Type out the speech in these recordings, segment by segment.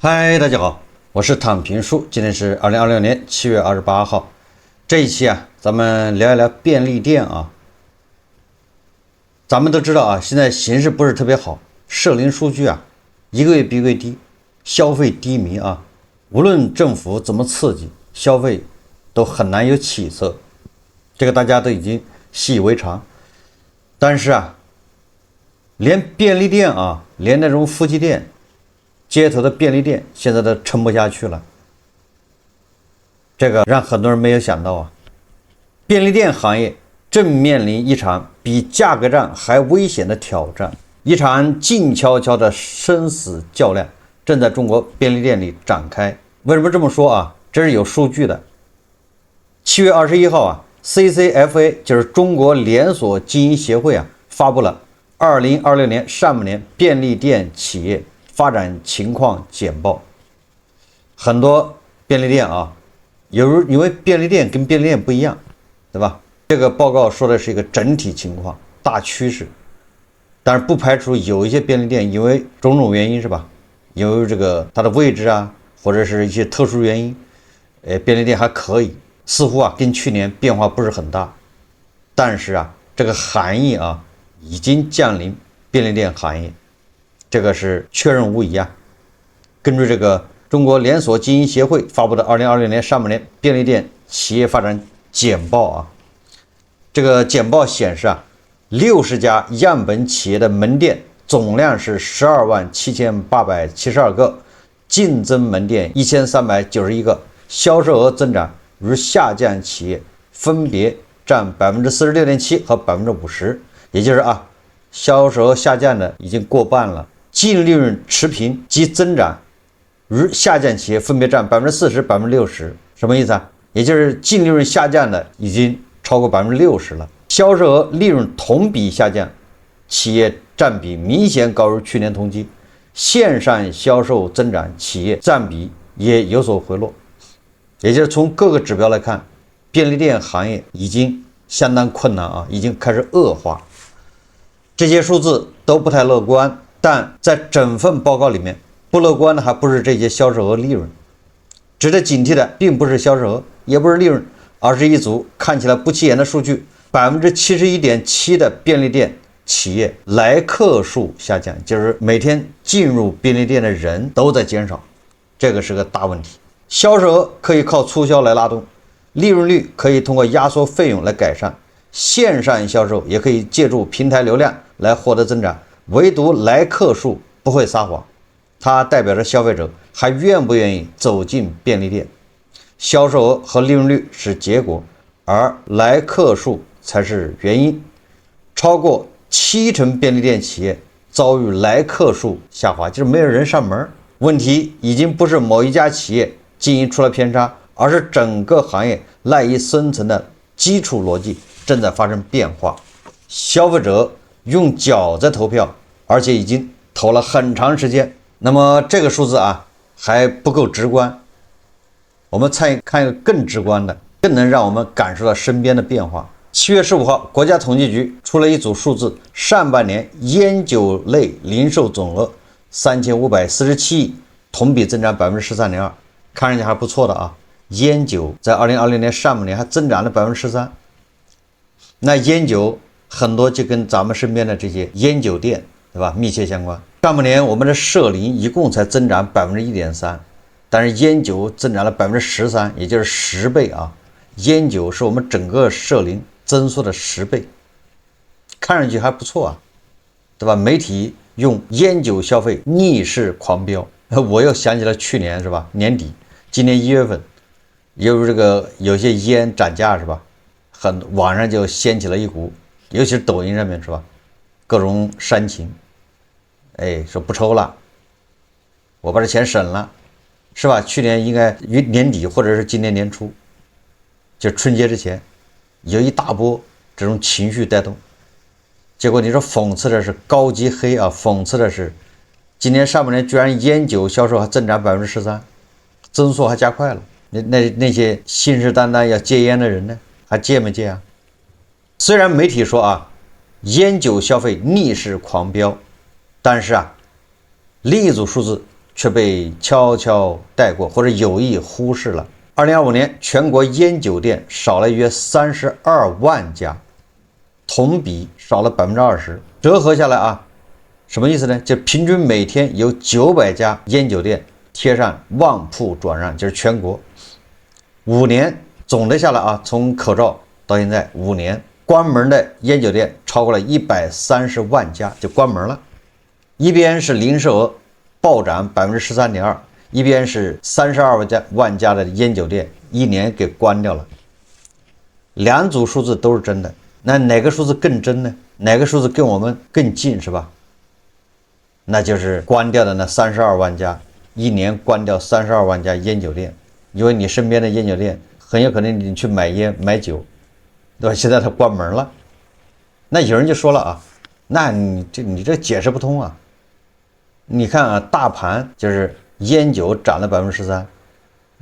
嗨，大家好，我是躺平叔，今天是2026年7月28号。這一期啊，咱們聊一聊便利店啊。咱們都知道啊，現在形勢不是特別好，社零數據啊，一個月比一個月低，消費低迷啊。無論政府怎麼刺激，消費都很難有起色，這個大家都已經習以為常。但是啊，連便利店啊，連那種夫妻店、街頭的便利店現在都撐不下去了，这個讓很多人沒有想到啊。便利店行業正面臨一場比價格戰還危險的挑戰，一場靜悄悄的生死較量正在中國便利店裡展開。為什麼這麼說啊？這是有數據的。7月21號啊 ，CCFA 就是中國連鎖經營協會啊，發布了2026年上半年便利店企業發展情況簡報。很多便利店啊，因為便利店跟便利店不一樣，对吧？這個報告說的是一個整體情況、大趨勢，但是不排除有一些便利店因為種種原因，是吧？因為這個它的位置啊，或者是一些特殊原因，便利店還可以，似乎啊跟去年變化不是很大。但是啊，這個含義啊已經降臨便利店行業。這個是確認無疑啊。根據這個中國連鎖經營協會發布的2026年上半年便利店企業發展簡報啊，這個簡報顯示啊，60家樣本企業的門店總量是127872個，淨增門店1391個，銷售額增長與下降企業分別佔46.7%和50%，也就是啊，銷售額下降的已經過半了。淨利潤持平及增長與下降企業分別佔40%、60%，什麼意思啊？也就是淨利潤下降的已經超過60%了。銷售額利潤同比下降，企業佔比明顯高於去年同期。線上銷售增長，企業佔比也有所回落。也就是從各個指標來看，便利店行業已經相當困難啊，已經開始惡化。這些數字都不太樂觀。但在整份報告裡面，不樂觀的還不是這些銷售額利潤，值得警惕的並不是銷售額，也不是利潤，而是一組看起來不起眼的數據：71.7%的便利店企業來客數下降，就是每天進入便利店的人都在減少，這個是個大問題。銷售額可以靠促銷來拉動，利潤率可以通過壓縮費用來改善，線上銷售也可以借助平台流量來獲得增長。唯獨來客數不會撒謊，它代表着消費者還願不願意走進便利店。銷售額和利潤率是結果，而來客數才是原因。超過70%便利店企業遭遇來客數下滑，就是沒有人上門。問題已經不是某一家企業經營出了偏差，而是整個行業賴以生存的基礎邏輯正在發生變化。消費者用腳在投票，而且已經投了很長時間。那麼這個數字啊還不夠直觀，我們看一個更直觀的，更能讓我們感受到身邊的變化。7月15號，國家統計局出了一組數字，上半年菸酒類零售總額3547億，同比增長13.2%，看上去還不錯的啊。菸酒在2020年上半年還增長了13%，那菸酒很多就跟咱們身邊的這些菸酒店，对吧，密切相關。上半年我們的社零一共才增長1.3%，但是菸酒增長了13%，也就是10倍啊！菸酒是我們整個社零增速的10倍，看上去還不錯啊，對吧？媒體用菸酒消費逆勢狂飆，我又想起了去年，是吧？年底，今年1月份，由於這個有些菸漲價，是吧？網上就掀起了一股。尤其是抖音上面，是吧？各種煽情，說不抽了，我把這錢省了，是吧？去年應該於年底或者是今年年初，就春節之前，有一大波這種情緒帶動。結果你說諷刺的是高級黑啊，諷刺的是今年上半年居然菸酒銷售還增長13%，增速還加快了。那些信誓旦旦要戒菸的人呢，還戒沒戒啊？雖然媒體說啊，菸酒消費逆勢狂飆，但是啊，另一組數字卻被悄悄帶過或者有意忽視了。2025年全國煙酒店少了約32萬家，同比少了20%，折合下來啊，什麼意思呢？就平均每天有900家烟酒店貼上旺鋪轉讓，就是全國5年總的下來啊，從口罩到現在5年，關門的煙酒店超過了130萬家，就關門了。一邊是零售額暴漲13.2%，一邊是32萬家的烟酒店一年給關掉了。两組數字都是真的，那哪個數字更真呢？哪個數字跟我們更近是吧？那就是關掉的那32萬家，一年關掉32萬家煙酒店。因為你身邊的煙酒店很有可能你去買烟買酒，对吧？現在它關門了。那有人就說了啊，那你這解釋不通啊。你看啊，大盤就是烟酒漲了13%，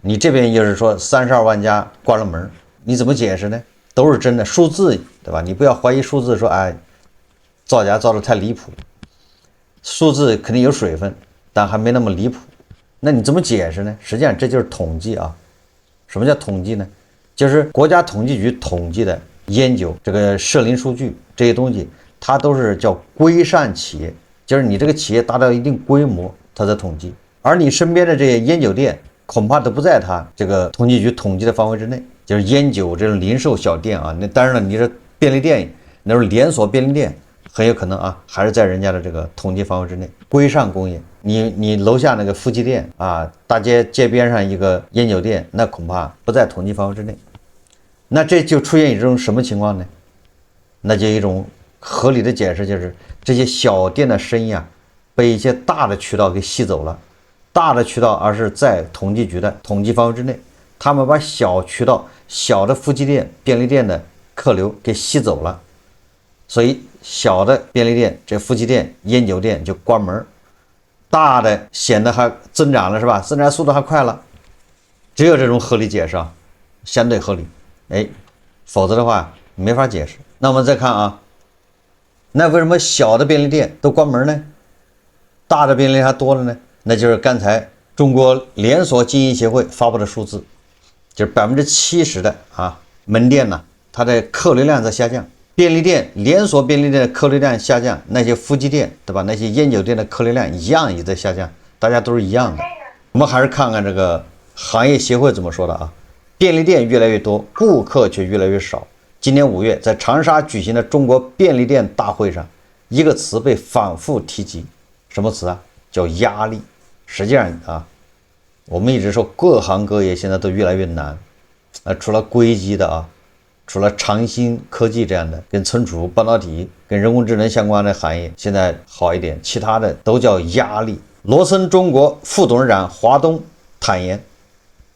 你這邊又是說32萬家關了門，你怎麼解釋呢？都是真的數字，对吧？你不要懷疑数字，說哎，造假造得太離譜，數字肯定有水分，但還沒那麼離譜。那你怎麼解釋呢？實際上這就是統計啊。什麼叫統計呢？就是國家統計局統計的煙酒這個社零數據這些東西，它都是叫規範企業。就是你这個企業達到一定規模，它在統計，而你身邊的這些煙酒店恐怕都不在它這個統計局統計的範圍之內。就是煙酒這種零售小店啊，那當然了，你這便利店，那種連鎖便利店，很有可能啊，還是在人家的這個統計範圍之內。規範工業，你樓下那個夫妻店啊，大街邊上一個煙酒店，那恐怕不在統計範圍之內。那這就出現一種什麼情況呢？那就一種合理的解釋，就是這些小店的生意啊，被一些大的渠道給吸走了。大的渠道而是在統計局的統計範圍之內，他們把小渠道、小的夫妻店、便利店的客流給吸走了，所以小的便利店、這夫妻店、煙酒店就關門，大的顯得還增長了，是吧？增長速度還快了，只有這種合理解釋啊，相對合理，否則的話沒法解釋。那我們再看啊。那為什麼小的便利店都關門呢？大的便利店還多了呢？那就是剛才中國連鎖經營協會發布的數字，就是70%的門店呢，它的客流量在下降。便利店連鎖便利店的客流量下降，那些夫妻店，对吧？那些烟酒店的客流量一樣也在下降，大家都是一樣的。我们還是看看這個行業協會怎麼說的啊？便利店越來越多，顧客卻越來越少。今年5月，在長沙舉行的中國便利店大會上，一個詞被反覆提及，什麼詞啊？叫壓力。實際上啊，我們一直說各行各業現在都越來越難，除了硅基的啊，除了長興科技這樣的跟存儲、半導體、跟人工智能相關的行業現在好一點，其他的都叫壓力。羅森中國副董事長華東坦言，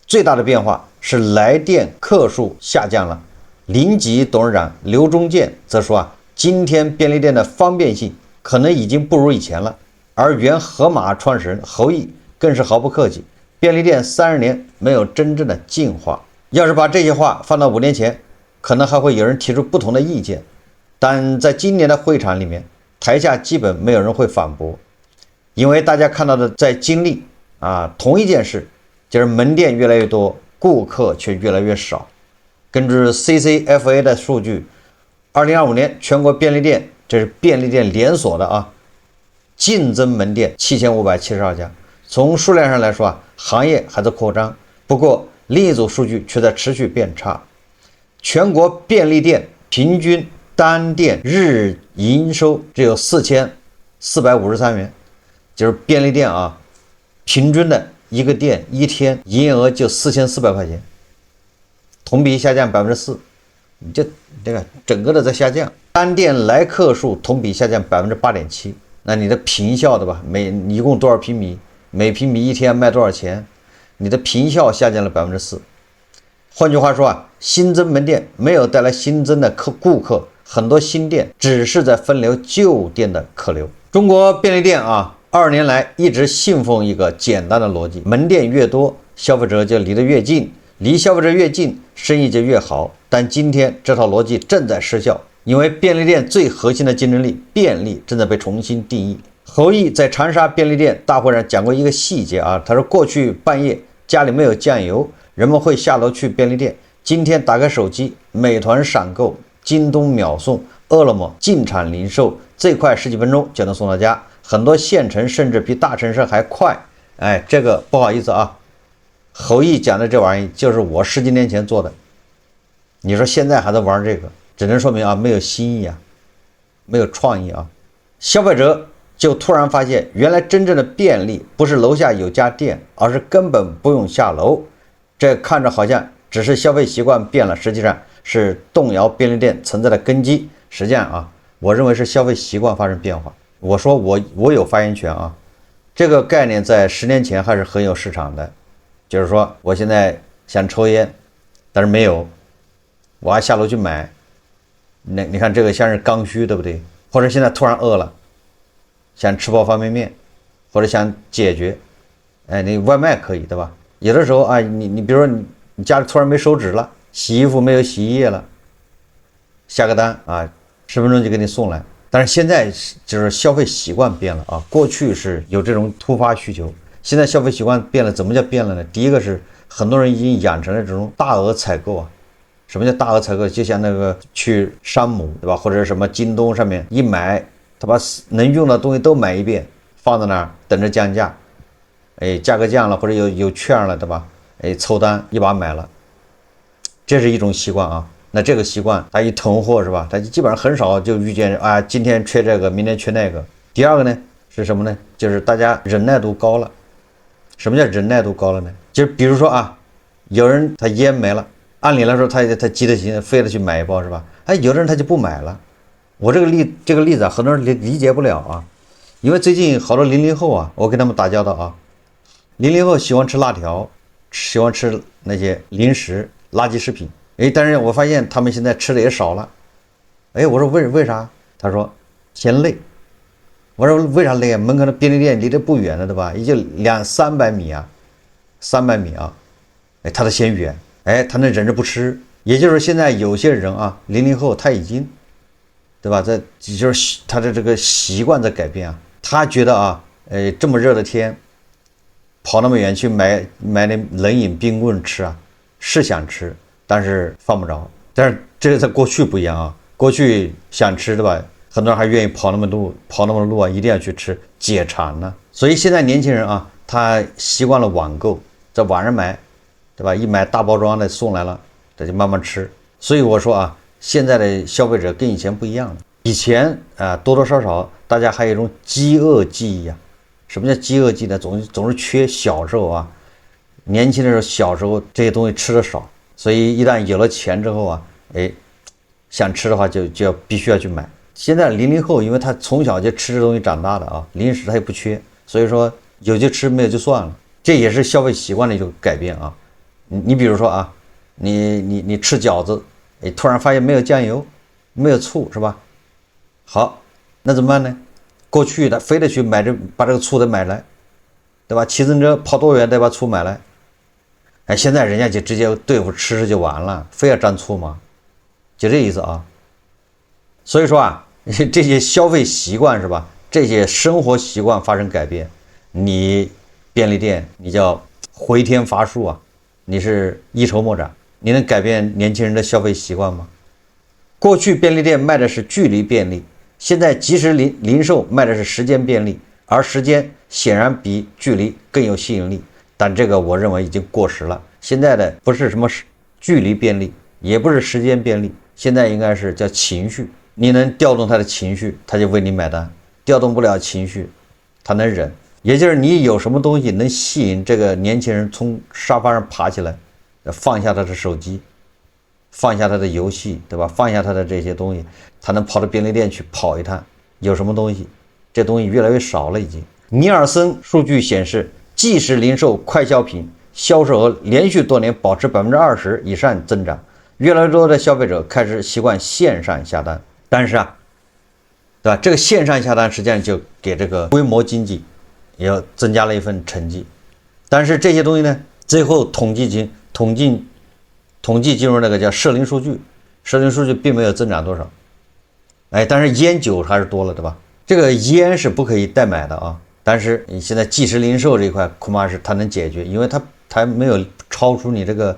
最大的變化是來店客數下降了。臨級董事長劉忠建則說今天便利店的方便性可能已經不如以前了。而原盒馬創始人侯毅更是毫不客氣，便利店30年沒有真正的進化。要是把這些話放到5年前，可能還會有人提出不同的意見，但在今年的會場裡面，台下基本沒有人會反駁，因為大家看到的在經歷同一件事，就是門店越來越多，顧客卻越來越少。根據 CCFA 的數據，2025年全國便利店，這是便利店連鎖的競爭門店7572家。從數量上來說行業還在擴張，不過另一組數據卻在持續變差。全國便利店平均單店日營收只有4453元，就是便利店平均的一個店一天營業額就4400塊錢。同比下降4%，你这個整個的在下降。單店來客數同比下降8.7%，那你的坪效對吧？你一共多少平米？每平米一天賣多少錢？你的坪效下降了4%。換句話說新增門店沒有帶來新增的顧客，很多新店只是在分流舊店的客流。中國便利店20年來一直信奉一個簡單的邏輯：門店越多，消費者就離得越近。離消費者越近，生意就越好。但今天這套邏輯正在失效，因為便利店最核心的競爭力——便利正在被重新定義。侯毅在長沙便利店大會上講過一個細節啊，他說過去半夜家裡沒有醬油，人們會下樓去便利店。今天打開手機，美團閃購、京東秒送、餓了麼進場零售，最快10幾分鐘就能送到家，很多縣城甚至比大城市還快。哎，這個不好意思啊，侯毅講的這玩意兒就是我10幾年前做的。你說現在還在玩這個，只能說明啊，沒有新意啊，沒有創意啊。消費者就突然發現，原來真正的便利不是樓下有家店，而是根本不用下樓。這看着好像只是消費習慣變了，實際上是動搖便利店存在的根基。實際上啊，我認為是消費習慣發生變化。我說我有發言權啊，這個概念在10年前還是很有市場的。就是說，我現在想抽煙，但是沒有，我還下樓去買。那你看這個像是剛需，對不對？或者現在突然餓了，想吃包方便面，或者想解決，哎，你外賣可以，对吧？有的時候啊，你比如說你家裡突然没手紙了，洗衣服没有洗衣液了，下個單啊，10分鐘就給你送來。但是現在就是消費習慣變了啊，過去是有這種突發需求，現在消費習慣變了。怎麼叫變了呢？第一個是很多人已經養成了這種大額採購啊。什麼叫大額採購？就像那個去山姆，對吧？或者什麼京東上面一買，他把能用的東西都買一遍，放在那兒等着降價。哎，價格降了或者有券了，对吧？哎，凑单一把買了，這是一種習慣啊。那這個習慣，他一囤貨是吧？他基本上很少就遇見啊，今天缺這個，明天缺那個。第二個呢是什麼呢？就是大家忍耐度高了。什麼叫忍耐度高了呢？就是比如說啊，有人他煙沒了。按理來說他急得急，非得去買一包是吧？哎，有的人他就不買了。我这个例子啊，很多人理解不了啊，因为最近好多00後啊，我跟他們打交道啊，00後喜歡吃辣條，喜歡吃那些零食、垃圾食品。哎，但是我發現他們現在吃的也少了。哎，我說為啥？他說嫌累。我說為啥累啊？門口的便利店離得不遠了，對吧？也就200-300米啊，300米啊，哎，他都嫌遠。哎，他能忍着不吃，也就是現在有些人啊，00後他已經，對吧？這就是他的這個習慣在改變啊。他覺得啊，這麼熱的天，跑那麼遠去買那冷飲冰棍吃啊，是想吃，但是犯不着。但是這個在過去不一樣啊，過去想吃，對吧？很多人還願意跑那麼多路啊，一定要去吃解饞呢。所以現在年輕人啊，他習慣了網購，在網上買。對吧？一買大包裝的送來了，這就慢慢吃。所以我說啊，現在的消費者跟以前不一樣了。以前啊，多多少少大家還有一種飢餓記憶啊。什麼叫飢餓記憶呢？總是缺小時候啊，年輕的時候，小時候這些東西吃的少，所以一旦有了錢之後啊，哎，想吃的話就必須要去買。現在00後，因為他從小就吃這東西長大的啊，零食他也不缺，所以說有就吃，沒有就算了。這也是消費習慣的一種改變啊。你比如說啊，你吃餃子，哎，突然發現沒有醬油，沒有醋，是吧？好，那怎麼辦呢？過去的非得去把這個醋得買來，對吧？騎自行車跑多遠得把醋買來。哎，現在人家就直接對付吃就完了，非要蘸醋嗎？就這意思啊。所以說啊，這些消費習慣是吧？這些生活習慣發生改變，你便利店你叫回天乏術啊。你是一籌莫展，你能改變年輕人的消費習慣嗎？過去便利店賣的是距離便利，現在即時零售賣的是時間便利，而時間顯然比距離更有吸引力。但這個我認為已經過時了。現在的不是什麼距離便利，也不是時間便利，現在應該是叫情緒。你能調動他的情緒，他就為你買單；調動不了情緒，他能忍。也就是你有什麼東西能吸引這個年輕人從沙發上爬起來，放下他的手機，放下他的遊戲，對吧？放下他的這些東西，他能跑到便利店去跑一趟。有什麼東西？這東西越來越少了已經。尼爾森數據顯示，即時零售快消品銷售額連續多年保持20%以上增長，越來越多的消費者開始習慣線上下單。但是啊，對吧？這個線上下單實際上就給這個規模經濟也增加了一份成績，但是這些東西呢，最後統計進入那個叫社零數據，社零數據並沒有增長多少，哎，但是煙酒還是多了，對吧？這個煙是不可以代買的啊，但是你现在即时零售这一塊恐怕是它能解決，因為它沒有超出你這個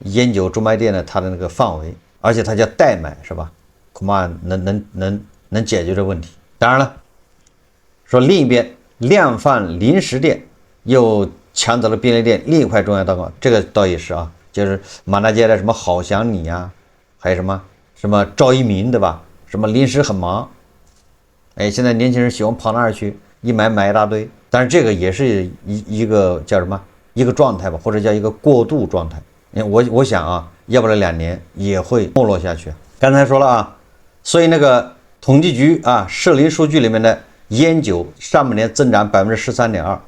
煙酒專賣店的它的那個範圍，而且它叫代買是吧？恐怕能解決這個問題。當然了，說另一邊量販零食店又搶走了便利店另一塊重要蛋糕，這個倒也是啊，就是滿大街的什麼好想你啊，還有什麼趙一鳴對吧？什麼臨時很忙，哎，現在年輕人喜歡跑那兒去，一買一大堆。但是這個也是一個叫什麼一個狀態吧，或者叫一個過渡狀態。我想啊，要不了2年也會沒落下去。剛才說了啊，所以那個統計局啊社零數據裡面的菸酒上半年增長13.2%，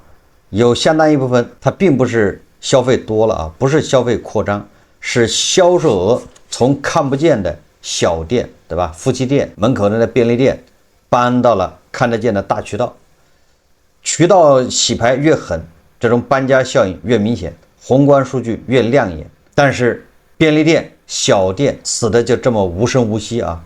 有相當一部分它並不是消費多了啊，不是消費擴張，是銷售額從看不見的小店對吧，夫妻店門口的那便利店搬到了看得見的大渠道，渠道洗牌越狠，這種搬家效應越明顯，宏觀數據越亮眼。但是便利店小店死的就這麼無聲無息啊，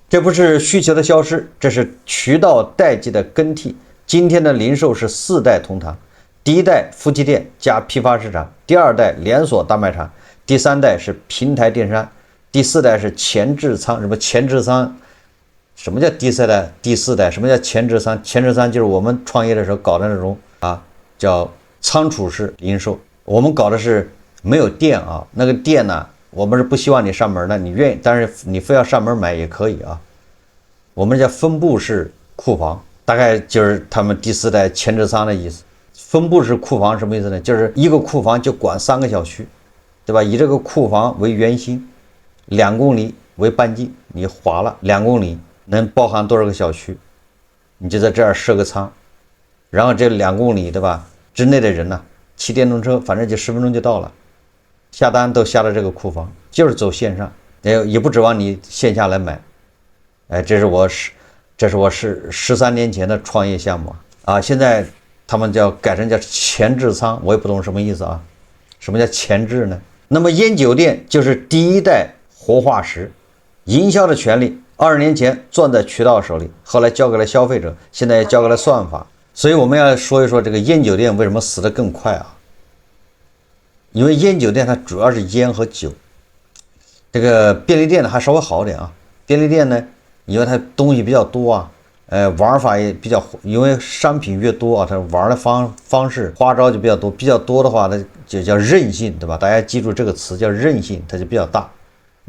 這不是需求的消失，這是渠道代際的更替。今天的零售是4代同堂，第一代夫妻店加批發市場，第2代連鎖大賣場，第3代是平台電商，第4代是前置倉。什麼前置倉？什麼叫第3代、第4代？什麼叫前置倉？前置倉就是我們創業的時候搞的那種啊，叫倉儲式零售。我們搞的是沒有店啊，那個店呢，我們是不希望你上門的，你願意，但是你非要上門買也可以啊。我們叫分布式庫房，大概就是他們第4代前置倉的意思。分布式庫房什麼意思呢？就是一個庫房就管3個小區，對吧？以這個庫房為圓心，2公里為半徑，你劃了2公里能包含多少個小區，你就在這兒設個倉，然後這2公里对吧之內的人呢，騎電動車反正就10分鐘就到了，下單都下到這個庫房，就是走線上，也不指望你線下來買。哎，這是我13年前的創業項目啊，現在他們改成叫前置倉，我也不懂什麼意思啊。什麼叫前置呢？那麼菸酒店就是第一代活化石，營銷的權利20年前攥在渠道手裡，後來交給了消費者，現在也交給了算法。所以我們要說一說這個菸酒店為什麼死得更快啊？因為菸酒店它主要是菸和酒，這個便利店呢還稍微好點啊。便利店呢，因為它東西比較多啊，玩法也比較，因為商品越多啊，它玩的方式花招就比較多的話，它就叫韌性，对吧？大家記住這個詞叫韌性，它就比較大。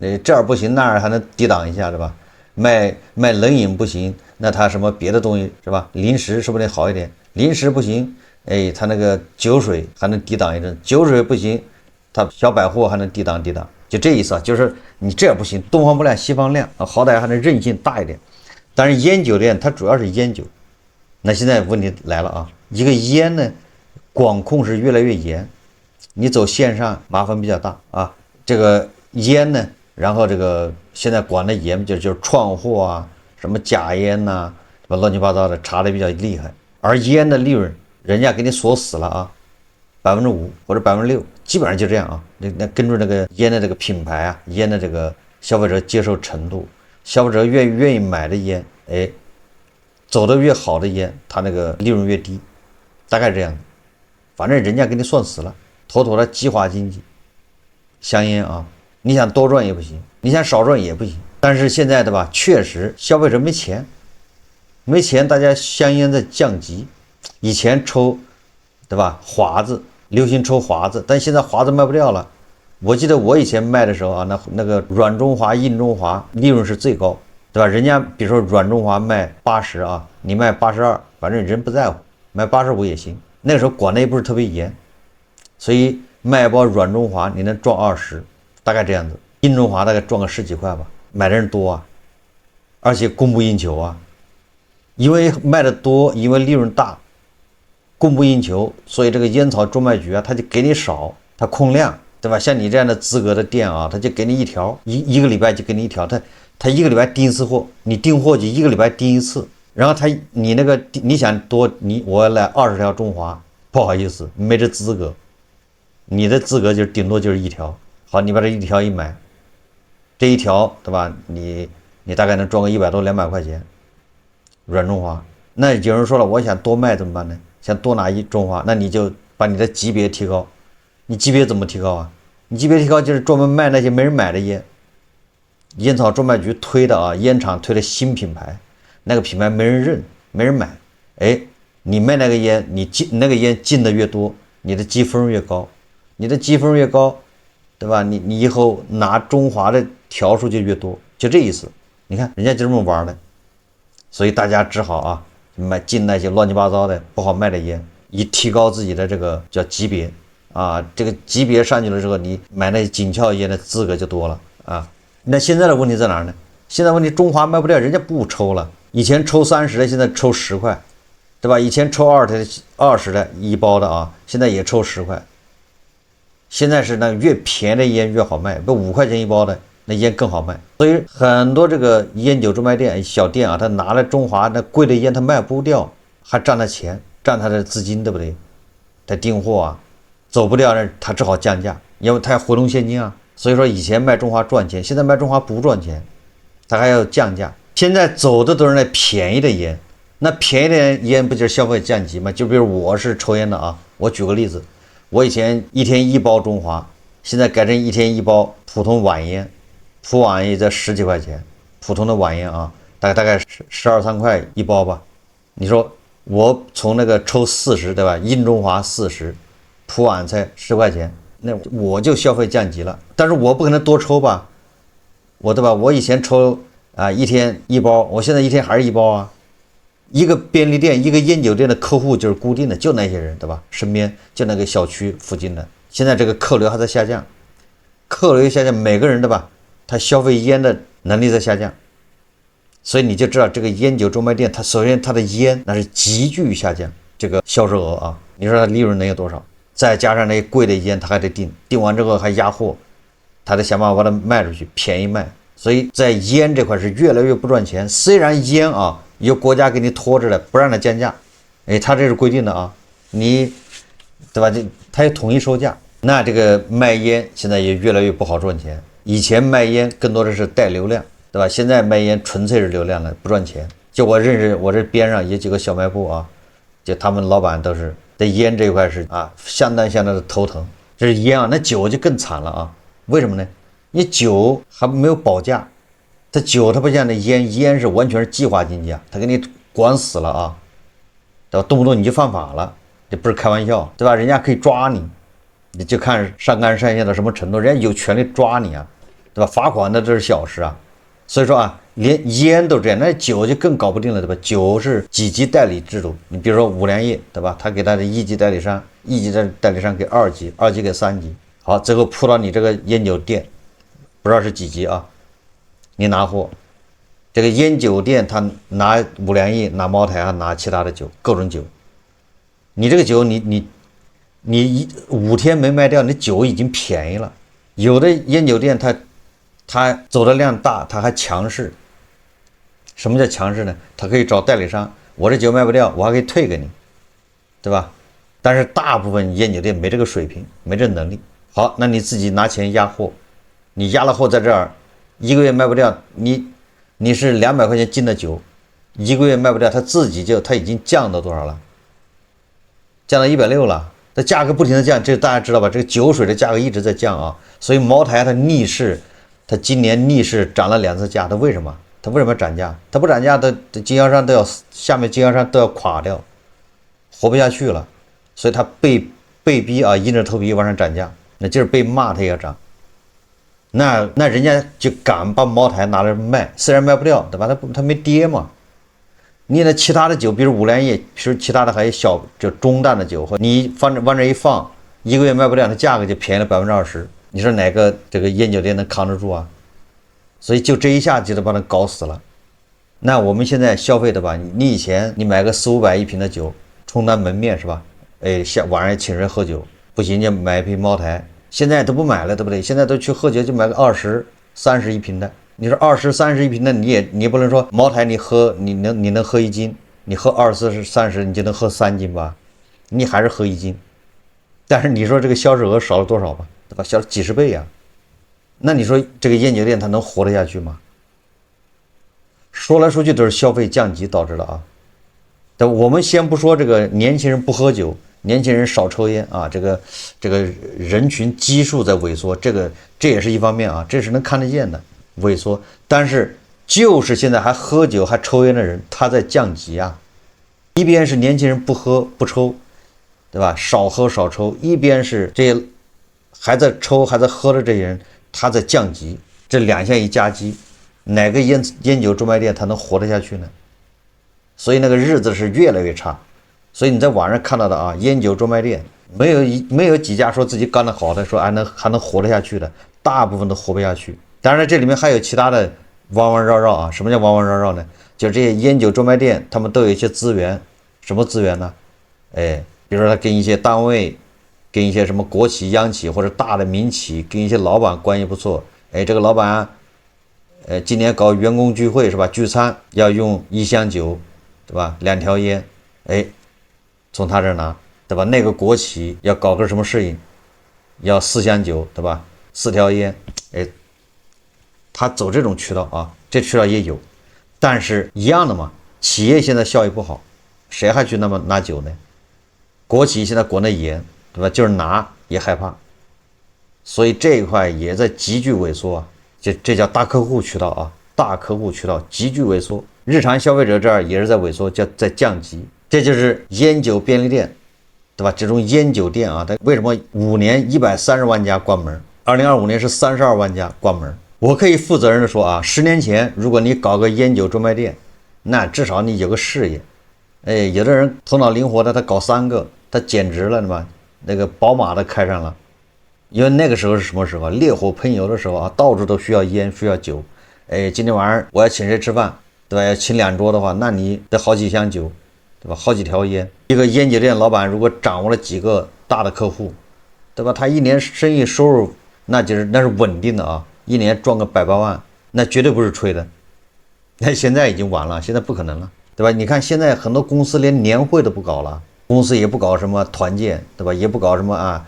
這兒不行，那兒還能抵擋一下，對吧？賣冷飲不行，那它什麼別的東西是吧？零食是不是得好一點？零食不行，哎，它那個酒水還能抵擋一陣；酒水不行，它小百貨還能抵擋，就這意思啊。就是你這不行，東方不亮西方亮啊，好歹還能韌性大一點。但是菸酒店它主要是菸酒，那現在問題來了啊，一個菸呢，管控是越來越嚴，你走線上麻煩比較大啊。這個菸呢，然後這個現在管的嚴，就是創貨啊，什麼假菸吶，什麼亂七八糟的查的比較厲害。而菸的利潤，人家給你鎖死了啊，5%或者6%，基本上就這樣啊。那根據那個菸的這個品牌啊，菸的這個消費者接受程度，消費者願意買的菸，哎，走得越好的菸，它那個利潤越低，大概是這樣。反正人家給你算死了，妥妥的激化經濟。香菸啊，你想多賺也不行，你想少賺也不行。但是現在对吧，確實消費者沒錢，大家香菸在降級。以前抽對吧，華子流行抽華子，但現在華子賣不掉了。我記得我以前賣的時候啊，那個軟中華、硬中華利潤是最高，對吧？人家比如說軟中華賣80啊，你賣82，反正人不在乎，賣85也行。那個時候管的也不是特別嚴，所以賣一包軟中華你能賺20，大概這樣子。硬中華大概賺個10幾塊吧，買的人多啊，而且供不應求啊，因為賣的多，因為利潤大，供不應求，所以這個煙草專賣局啊，他就給你少，他控量，對吧？像你這樣的資格的店啊，他就給你一條，一個禮拜就給你一條，他一個禮拜訂一次貨，你訂貨就一個禮拜訂一次，然後你那個你想多，我要来20條中華，不好意思，沒這資格，你的資格就是頂多就是1條，好，你把這1條一買，這1條對吧？你大概能賺個100多200塊錢，軟中華。那有人說了，我想多賣怎麼辦呢？想多拿一中华，那你就把你的級別提高。你級別怎麼提高啊？你級別提高就是專門賣那些沒人買的煙，煙草專賣局推的啊，煙廠推的新品牌，那個品牌沒人認，沒人買。哎，你賣那個煙，你那個煙進的越多，你的積分越高，你的積分越高，對吧？你以後拿中華的條數就越多，就這意思。你看人家就這麼玩的，所以大家只好啊進那些亂七八糟的不好賣的煙，以提高自己的这個叫級別。啊，這個級別上去了之後，你買那些緊俏煙的資格就多了啊。那現在的問題在哪兒呢？現在問題中華賣不掉，人家不抽了。以前抽30的，现在抽10塊，對吧？以前抽20的一包的啊，现在也抽10塊。現在是那越便宜的煙越好賣，不5塊錢一包的那煙更好賣。所以很多這個煙酒專賣店小店啊，他拿了中華那貴的煙他賣不掉，還賺他錢，賺他的資金，對不對？他訂貨啊。走不掉，他只好降價，因為他要回籠現金啊。所以說以前賣中華賺錢，現在賣中華不賺錢，他還要降價。現在走的都是那便宜的煙，那便宜的煙不就是消費降級嗎？就比如我是抽煙的啊，我舉個例子，我以前一天1包中華，現在改成一天1包普通晚煙，普晚也在10幾塊錢，普通的晚煙啊，大概12、13塊一包吧。你說我從那個抽40，對吧？硬中華40。普晚才10塊錢，那我就消費降級了。但是我不可能多抽吧，对吧？我以前抽啊一天1包，我現在一天還是1包啊。一個便利店、一個菸酒店的客戶就是固定的，就那些人，对吧？身邊就那個小區附近的。現在這個客流還在下降，客流下降，每個人，對吧？他消費煙的能力在下降，所以你就知道這個菸酒專賣店，它首先它的煙那是急劇下降，這個銷售額啊，你說它利潤能有多少？再加上那些貴的煙，他還得訂完之後還壓貨，他得想辦法把它賣出去，便宜賣。所以在煙這塊是越來越不賺錢。雖然煙啊由國家給你拖着的，不讓它降價，哎，他這是規定的啊，你對吧？他也統一收價。那這個賣煙現在也越來越不好賺錢。以前賣煙更多的是帶流量，對吧？現在賣煙純粹是流量了，不賺錢。就我認識，我這邊上有幾個小賣部啊，就他們老闆都是。在煙這一塊是啊，相當的頭疼。這是煙啊，那酒就更慘了啊。為什麼呢？你酒還沒有保價，它酒它不像那煙，煙是完全是計劃經濟啊，它給你管死了啊，对吧？動不動你就犯法了，這不是開玩笑，對吧？人家可以抓你，你就看上綱上線到什麼程度，人家有權利抓你啊，對吧？罰款的這是小事啊。所以說啊，連煙都這樣，那酒就更搞不定了，对吧？酒是几級代理制度，你比如說五粮液，對吧？他給他的1級代理商，1級代理商給2級，2級給3級，好，最後鋪到你這個煙酒店，不知道是幾級啊？你拿貨，這個煙酒店他拿五糧液，拿茅台，還拿其他的酒，各種酒。你這個酒你5天沒賣掉，你酒已經便宜了。有的煙酒店他走的量大，他還強勢。什麼叫強勢呢？他可以找代理商，我這酒賣不掉，我還可以退給你，對吧？但是大部分菸酒店沒這個水平，沒這能力。好，那你自己拿錢壓貨，你壓了貨在這兒，1個月賣不掉，你是200塊錢斤的酒，1個月賣不掉，他已經降到多少了？降到160了。这價格不停的降，這大家知道吧？這個酒水的價格一直在降啊，所以茅台它逆勢。他今年逆勢漲了2次價，他為什麼？他為什麼漲價？他不漲價，他經銷商都要下面經銷商都要垮掉，活不下去了，所以他被逼啊，硬着頭皮往上漲價，那就是被罵他也要漲。那人家就敢把茅台拿來賣，雖然賣不掉，對吧？他沒跌嘛。你那其他的酒，比如五糧液，比如其他的還有小就中淡的酒，或你往這一放，1個月賣不掉，它價格就便宜了20%。你說哪個這個菸酒店能扛得住啊？所以就這一下就得把它搞死了。那我們現在消費的吧，你以前你買個400、500一瓶的酒充當門面是吧？哎，晚上請人喝酒，不行就買一瓶茅台。現在都不買了，对不对？现在都去喝酒就買個20、30一瓶的。你說20、30一瓶的，你也不能說茅台你能喝1斤，你喝20、30你就能喝3斤吧？你還是喝1斤。但是你說這個銷售額少了多少吧？对吧？小幾十倍呀，那你說這個菸酒店它能活得下去嗎？說來說去都是消費降级导致的啊。但我们先不说这个年轻人不喝酒，年轻人少抽烟啊，这个人群基数在萎缩，这也是一方面啊，这是能看得见的萎缩。但是就是现在还喝酒还抽烟的人，他在降级啊。一边是年轻人不喝不抽，对吧？少喝少抽，一边是这些还在抽还在喝的这些人，他在降级。这两项一夹击，哪個烟酒专賣店他能活得下去呢？所以那個日子是越來越差。所以你在網上看到的啊，煙酒專賣店沒有幾家說自己幹得好的，說還能活得下去的，大部分都活不下去。當然這裡面還有其他的彎彎繞繞啊。什麼叫彎彎繞繞呢？就是這些煙酒專賣店他們都有一些資源。什麼資源呢？比如說他跟一些單位，跟一些什麼國企央企或者大的民企，跟一些老闆關係不錯。這個老闆今年搞員工聚會是吧？聚餐要用1箱酒，對吧？2條煙，從他這兒拿，對吧？那個國企要搞個什麼事情，要4箱酒，對吧？4條煙，他走這種渠道啊，這渠道也有，但是一樣的嘛。企業現在效益不好，誰還去那麼拿酒呢？國企現在管得嚴，對吧？就是拿也害怕，所以這一塊也在急劇萎縮啊。這叫大客戶渠道啊，大客戶渠道急劇萎縮，日常消費者這兒也是在萎縮，叫在降級。這就是煙酒便利店，對吧？這種煙酒店啊，它為什麼5年130萬家關門，2025年是32萬家關門？我可以負責任的說啊，10年前如果你搞個煙酒專賣店，那至少你有個事業。有的人頭腦靈活的，他搞3個，他減值了，對吧？那個寶馬的開上了。因為那個時候是什麼時候？烈火噴油的時候啊，到處都需要煙，需要酒。今天晚上我要請誰吃飯，對吧？要請2桌的話，那你得好幾箱酒，對吧？好幾條煙。一個煙酒店老闆如果掌握了幾個大的客戶，對吧？他一年生意收入那是穩定的啊，一年賺個100多萬，那絕對不是吹的。那現在已經晚了，現在不可能了，對吧？你看現在很多公司連年會都不搞了，公司也不搞什麼團建，對吧？也不搞什麼啊，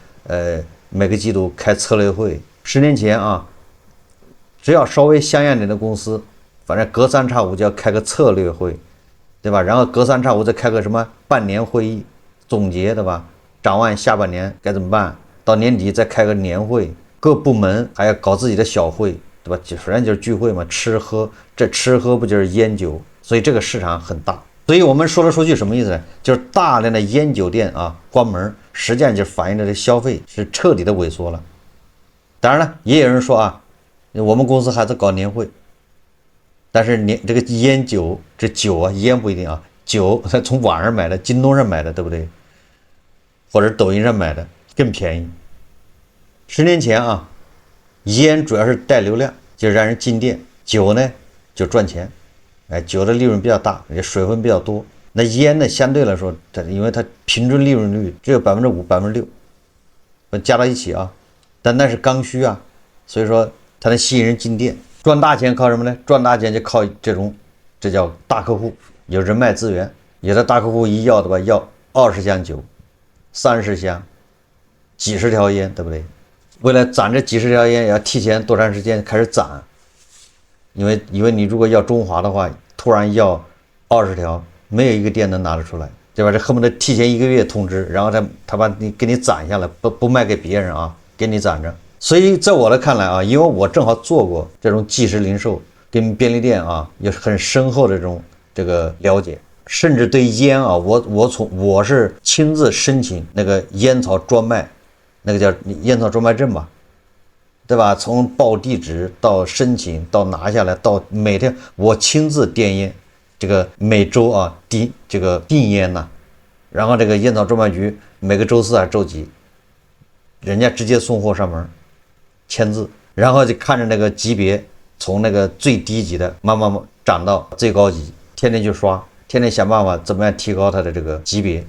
每個季度開策略會。10年前啊，只要稍微像樣點的公司，反正隔三差五就要開個策略會，對吧？然後隔三差五再開個什麼半年會議總結，對吧？展望下半年該怎麼辦？到年底再開個年會，各部門還要搞自己的小會，對吧？反正就是聚會嘛，吃喝，這吃喝不就是煙酒？所以這個市場很大。所以我們說來說去什麼意思呢？就是大量的煙酒店啊關門，實際上就反映着這消費是徹底的萎縮了。當然了，也有人說啊，我們公司還在搞年會，但是這個煙酒，這酒啊，煙不一定啊，酒他從網上買的，京東上買的，對不對？或者抖音上買的更便宜。10年前啊，煙主要是帶流量，就讓人進店；酒呢就賺錢。酒的利潤比較大，也水分比較多。那煙呢，相對來說，因為它平均利潤率只有5%、6%，加到一起啊，但那是剛需啊，所以說它能吸引人進店。賺大錢靠什麼呢？賺大錢就靠這叫大客戶，有人脈資源。有的大客戶一要的吧，要20箱酒、30箱、幾十條煙，對不對？為了攢這幾十條煙，也要提前多長時間開始攢。因為你如果要中華的話，突然要20條，沒有一個店能拿得出來，對吧？這恨不得提前1個月通知，然後他把你給你攢下來，不賣給別人啊，給你攢着。所以在我來看來啊，因為我正好做過這種即時零售跟便利店啊，有很深厚的這個了解，甚至對煙啊，我是親自申請那個煙草專賣，那個叫煙草專賣證吧。對吧？從報地址到申請到拿下來到每天我親自墊煙，這個每周啊這個訂煙吶，然後這個煙草專賣局每個周4還是周幾，人家直接送貨上門，簽字，然後就看着那個級別從那個最低級的慢慢漲到最高級，天天去刷，天天想辦法怎麼樣提高它的這個級別，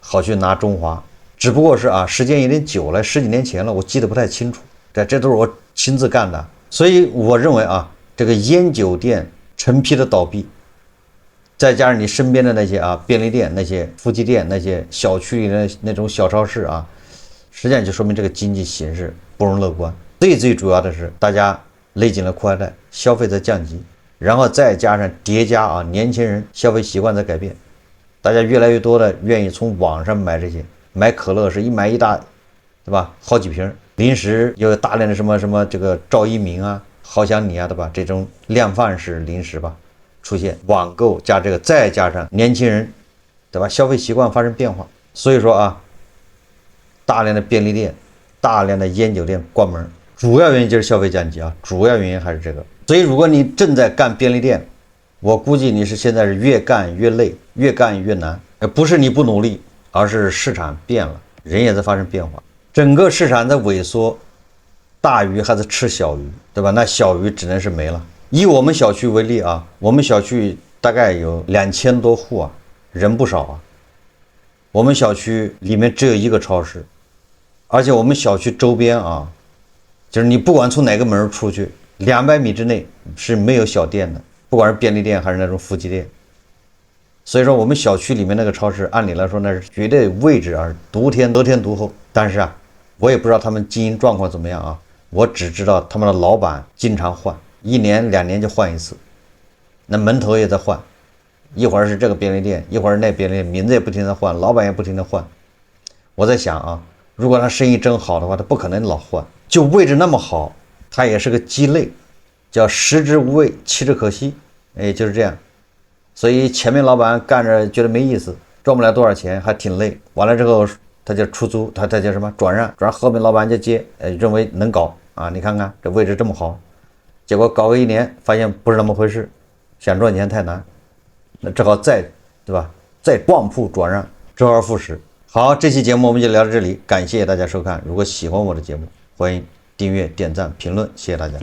好去拿中華。只不過是啊，時間有點久了，10幾年前了，我記得不太清楚。這都是我親自幹的，所以我認為啊，這個煙酒店成批的倒閉，再加上你身邊的那些啊便利店、那些夫妻店、那些小區裡的那種小超市啊，實際上就說明這個經濟形勢不容樂觀。最主要的是，大家勒緊了褲帶，消費在降級，然後再加上疊加啊，年輕人消費習慣在改变，大家越来越多的願意從網上買这些，买可樂是一买一大，对吧？好几瓶。零食又有大量的什么这個趙一鸣啊、好想你啊，對吧？這種量販式零食吧出現，網購加這個，再加上年輕人，對吧？消費習慣發生變化，所以說啊，大量的便利店、大量的菸酒店關門，主要原因就是消費降級啊，主要原因還是這個。所以如果你正在幹便利店，我估計你是現在是越幹越累，越幹越難，不是你不努力，而是市場變了，人也在發生變化。整個市場在萎縮，大魚還在吃小魚，對吧？那小魚只能是沒了。以我們小區為例啊，我們小區大概有2000多戶啊，人不少啊。我們小區裡面只有一個超市，而且我們小區周邊啊，就是你不管從哪個門出去，200米之內是沒有小店的，不管是便利店還是那種夫妻店。所以說我們小區裡面那個超市，按理来說那是絕對位置啊，得天獨厚。但是啊，我也不知道他們經營狀況怎麼樣啊，我只知道他們的老板經常換，1年2年就換一次，那門頭也在換，一會兒是這個便利店，一會兒是那便利店，名字也不停的換，老板也不停的換。我在想啊，如果他生意真好的話，他不可能老換，就位置那麼好，他也是個雞肋，叫食之無味，棄之可惜，哎，就是這樣。所以前面老板幹着覺得沒意思，賺不了多少錢，還挺累，完了之後他就出租，他叫什麼轉讓，後面老板就接，認為能搞啊，你看看這位置這麼好，結果搞個1年發現不是那麼回事，想賺錢太難，那只好再對吧，再撞鋪轉讓，周而復始。好，這期節目我們就聊到這裡，感謝大家收看。如果喜歡我的節目，歡迎訂閱、點讚、評論，謝謝大家。